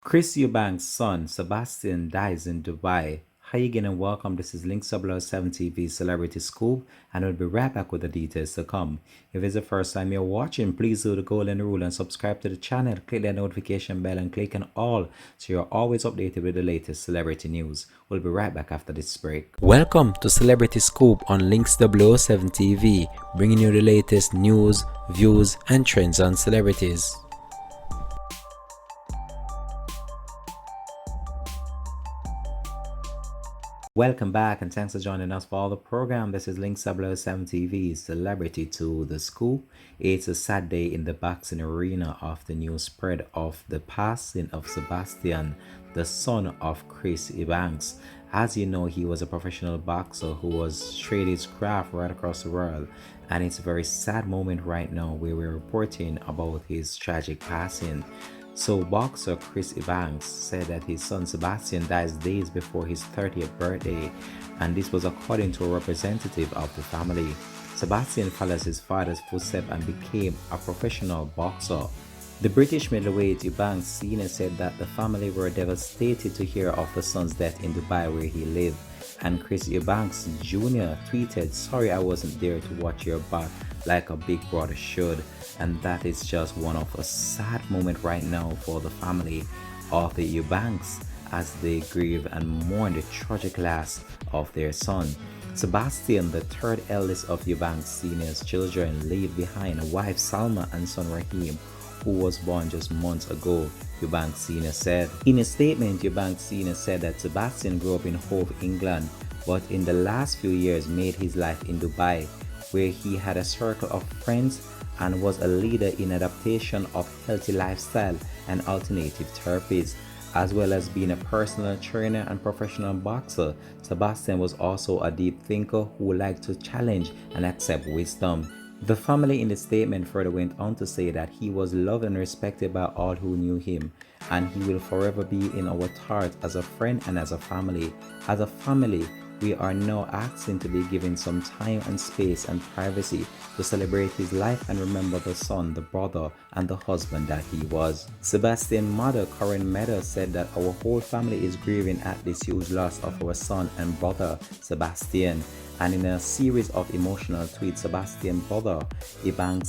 Chris Eubank's son, Sebastian, dies in Dubai. Hi again and welcome. This is Link 7 TV Celebrity Scoop, and we'll be right back with the details to come. If it's the first time you're watching, please do the golden rule and subscribe to the channel. Click that notification bell and click on all so you're always updated with the latest celebrity news. We'll be right back after this break. Welcome to Celebrity Scoop on Links 7 TV, bringing you the latest news, views, and trends on celebrities. Welcome back and thanks for joining us for the program. This is Link 7 TV, Celebrity to the Scoop. It's a sad day in the boxing arena after news spread of the passing of Sebastian, the son of Chris Eubank. As you know, he was a professional boxer who was traded his craft right across the world, and it's a very sad moment right now where we're reporting about his tragic passing. So boxer Chris Eubank said that his son Sebastian dies days before his 30th birthday, and this was according to a representative of the family. Sebastian follows his father's footsteps and became a professional boxer. The British middleweight Eubank Sr. said that the family were devastated to hear of the son's death in Dubai where he lived, and Chris Eubank Jr. tweeted, "Sorry I wasn't there to watch your back like a big brother should." And that is just one of a sad moment right now for the family of the Eubanks as they grieve and mourn the tragic loss of their son. Sebastian, the third eldest of Eubank Sr.'s children, left behind a wife Salma and son Raheem, who was born just months ago, Eubank Sr. said. In a statement, Eubank Sr. said that Sebastian grew up in Hove, England, but in the last few years made his life in Dubai, where he had a circle of friends and was a leader in adaptation of healthy lifestyle and alternative therapies. As well as being a personal trainer and professional boxer, Sebastian was also a deep thinker who liked to challenge and accept wisdom. The family in the statement further went on to say that he was loved and respected by all who knew him, and he will forever be in our thoughts as a friend and as a family. As a family, we are now asking to be given some time and space and privacy to celebrate his life and remember the son, the brother, and the husband that he was. Sebastian's mother, Karen Meadows, said that our whole family is grieving at this huge loss of our son and brother, Sebastian. And in a series of emotional tweets, Sebastian's brother, Eubank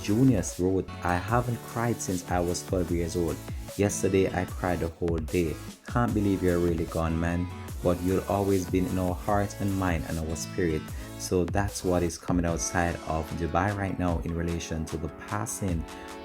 Jr. wrote, "I haven't cried since I was 12 years old. Yesterday I cried the whole day. Can't believe you're really gone, man. But you'll always be in our heart and mind and our spirit." So that's what is coming outside of Dubai right now in relation to the passing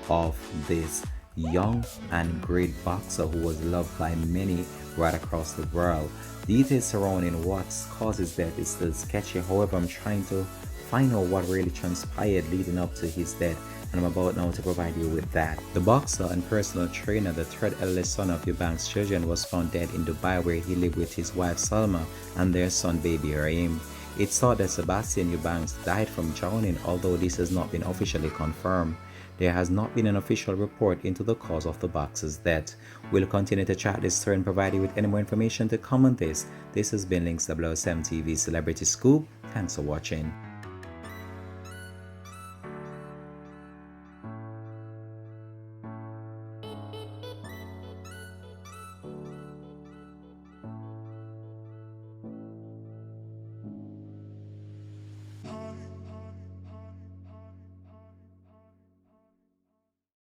of this young and great boxer who was loved by many right across the world. Details surrounding what caused his death is still sketchy. However, I'm trying to find out what really transpired leading up to his death, and I'm about now to provide you with that. The boxer and personal trainer, the third eldest son of Eubank's children, was found dead in Dubai where he lived with his wife Salma and their son baby Raheem. It's thought that Sebastian Eubank died from drowning, although this has not been officially confirmed. There has not been an official report into the cause of the boxer's death. We'll continue to track this story and provide you with any more information to come on this. This has been Link 7 TV Celebrity Scoop. Thanks for watching.